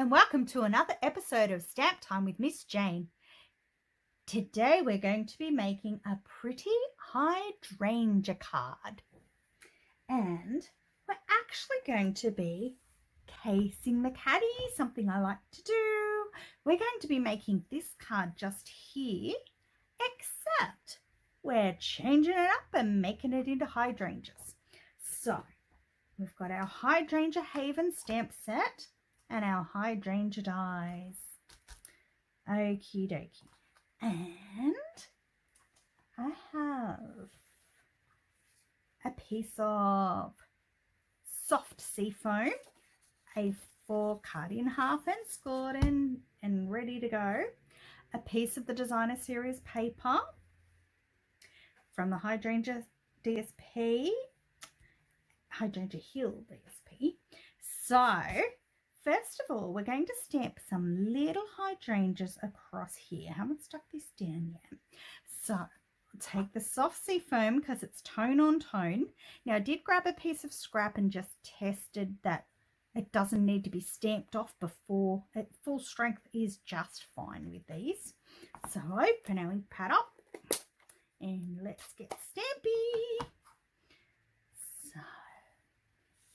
and welcome to another episode of Stamp Time with Miss Jane. Today we're going to be making a pretty hydrangea card, and we're actually going to be casing the caddy, something I like to do. We're going to be making this card just here, except we're changing it up and making it into hydrangeas. So we've got our Hydrangea Haven stamp set and our hydrangea dies. Okie dokie. And I have a piece of soft sea foam, A4 cut in half and scored and ready to go, a piece of the designer series paper from the Hydrangea DSP, Hydrangea Hill DSP. So first of all, we're going to stamp some little hydrangeas across here. I haven't stuck this down yet. So I'll take the soft sea foam because it's tone on tone. Now I did grab a piece of scrap and just tested that it doesn't need to be stamped off before. At full strength is just fine with these. So open our ink pad up and let's get stampy. So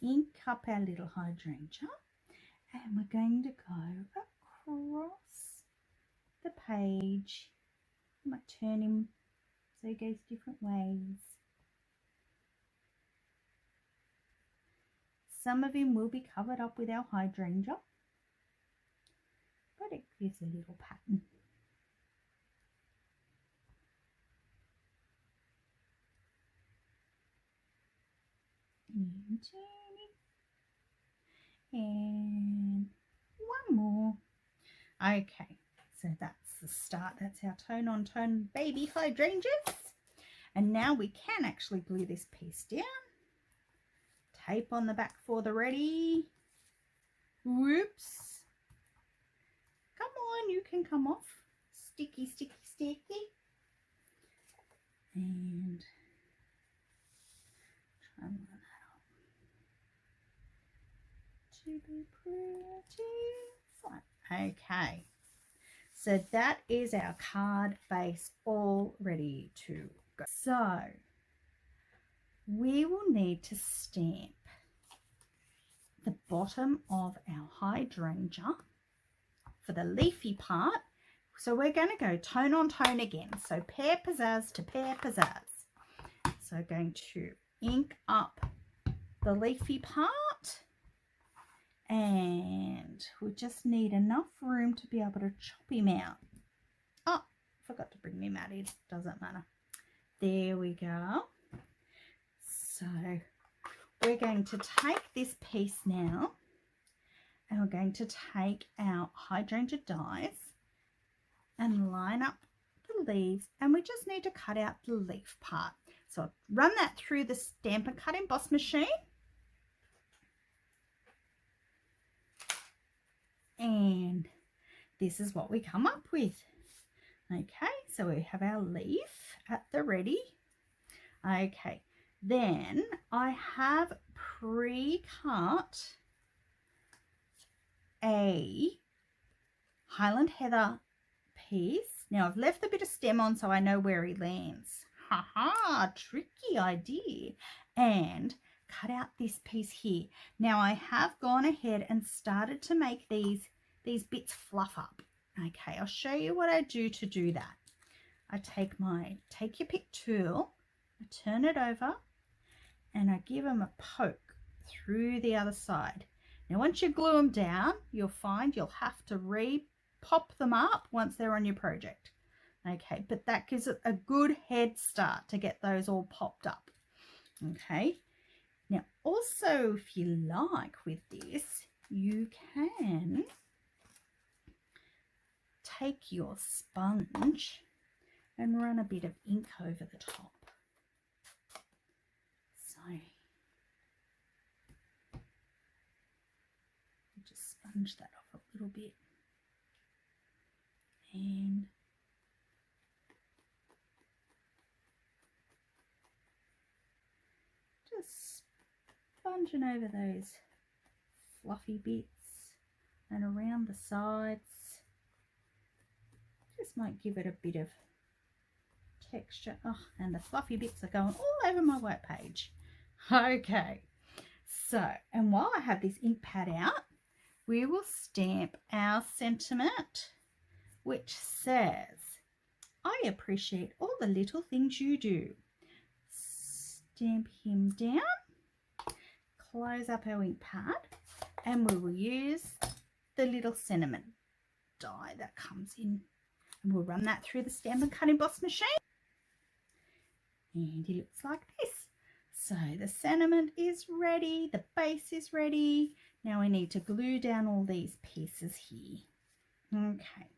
ink up our little hydrangea. And we're going to go across the page. I might turn him so he goes different ways. Some of him will be covered up with our hydrangea, but it gives a little pattern. And turn it. And one more. Okay, so that's the start. That's our tone on tone baby hydrangeas. And now we can actually glue this piece down. Tape on the back for the ready. Whoops. Come on, you can come off. Sticky, sticky, sticky. And try and run to be pretty flat. Okay, so that is our card base all ready to go. So we will need to stamp the bottom of our hydrangea for the leafy part. So we're going to go tone on tone again. So pear pizzazz to pear pizzazz. So going to ink up the leafy part. And we just need enough room to be able to chop him out. Oh, forgot to bring me mat in. Doesn't matter. There we go. So we're going to take this piece now and we're going to take our hydrangea dies and line up the leaves, and we just need to cut out the leaf part. So I'll run that through the Stamp and Cut Emboss machine. And this is what we come up with. Okay, so we have our leaf at the ready. Okay, then I have pre-cut a Highland Heather piece. Now I've left a bit of stem on so I know where he lands. Haha, tricky idea. And cut out this piece here. Now I have gone ahead and started to make these bits fluff up. Okay, I'll show you what I do to do that. I take your pick tool, I turn it over, and I give them a poke through the other side. Now once you glue them down, you'll find you'll have to re-pop them up once they're on your project. Okay, but that gives it a good head start to get those all popped up. Okay. Now, also, if you like with this, you can take your sponge and run a bit of ink over the top. So, just sponge that off a little bit. And just sponging over those fluffy bits. and around the sides. Just might give it a bit of texture. Oh, and the fluffy bits are going all over my work page. Okay, so, and while I have this ink pad out, we will stamp our sentiment, which says, I appreciate all the little things you do. Stamp him down, close up our ink pad, and we will use the little sentiment die that comes in. And we'll run that through the stamp and cut emboss machine. And it looks like this. So the sentiment is ready, the base is ready. Now we need to glue down all these pieces here. Okay,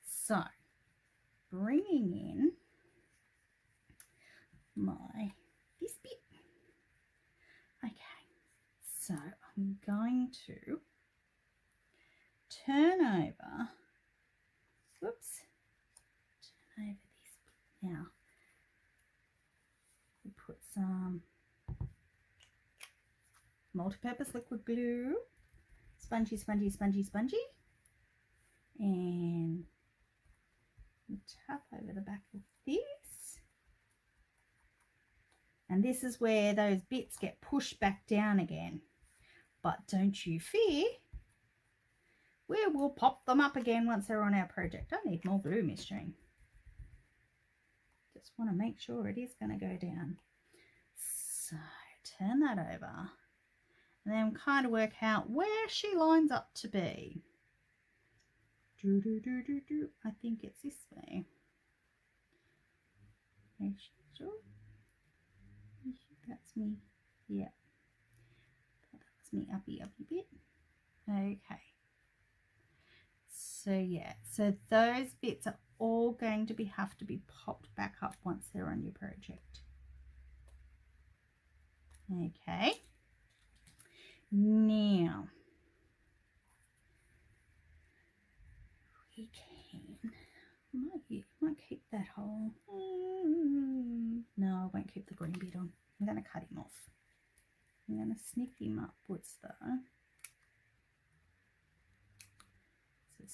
so bringing in this bit. Okay, so I'm going to turn over, whoops, turn over this bit now. We put some multi-purpose liquid glue, spongy, spongy, spongy, spongy, and tap over the back of this. And this is where those bits get pushed back down again. But don't you fear, we will pop them up again once they're on our project. I need more glue, Miss Jane. Just want to make sure it is going to go down. So turn that over and then kind of work out where she lines up to be. I think it's this way. Make sure. That's me. Yeah. That's me uppy bit. Okay. So yeah, so those bits are all going to have to be popped back up once they're on your project. Okay. Now we can might keep that hole. No, I won't keep the green bit on. I'm going to cut him off. I'm going to snip him upwards though. So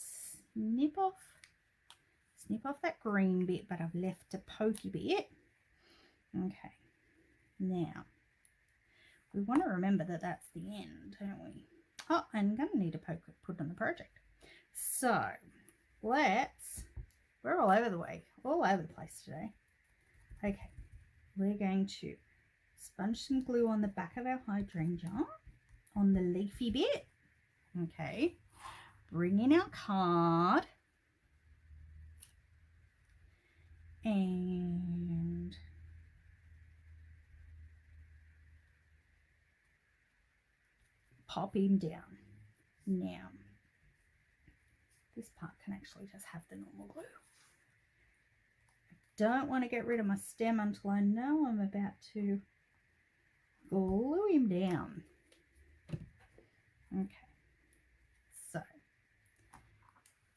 snip off that green bit, but I've left a pokey bit. Okay, now we want to remember that that's the end, don't we? Oh, I'm going to need a poke put on the project. So we're all over the place today. Okay, we're going to sponge some glue on the back of our hydrangea, on the leafy bit. Okay, bring in our card and pop him down. Now, this part can actually just have the normal glue. I don't want to get rid of my stem until I know I'm about to glue him down. Okay, so I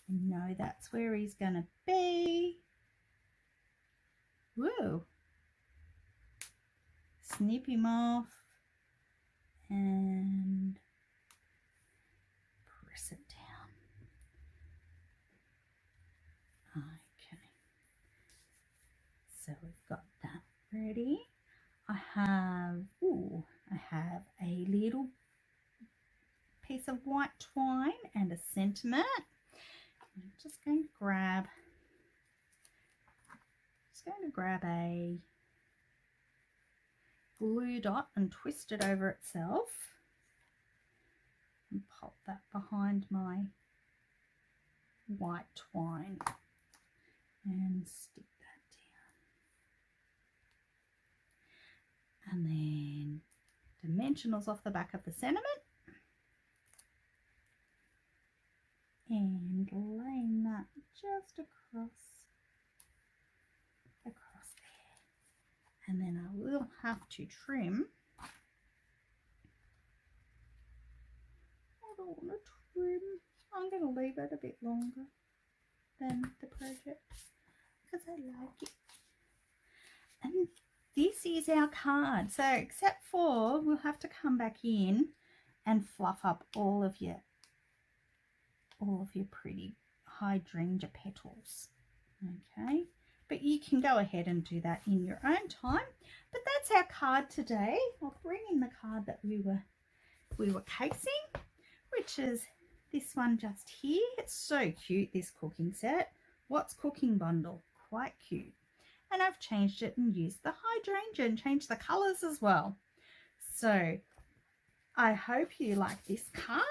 know that's where he's going to be. Whoa. Snip him off and press it down. Okay, so we've got that ready. I have a little piece of white twine and a sentiment. I'm just going to grab a glue dot and twist it over itself and pop that behind my white twine and stick that down. And then dimensionals off the back of the sentiment and laying that just across there. And then I will have to trim. I don't want to trim. I'm going to leave it a bit longer than the project because I like it. And this is our card. So except for we'll have to come back in and fluff up all of your all of your pretty hydrangea petals. Okay, but you can go ahead and do that in your own time. But that's our card today. I'll bring in the card that we were casing, which is this one just here. It's so cute, this cooking set. What's Cooking Bundle? Quite cute. And I've changed it and used the hydrangea and changed the colours as well. So I hope you like this card,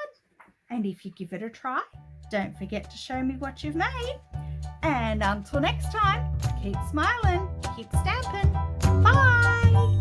and if you give it a try, don't forget to show me what you've made. And until next time, keep smiling, keep stamping. Bye!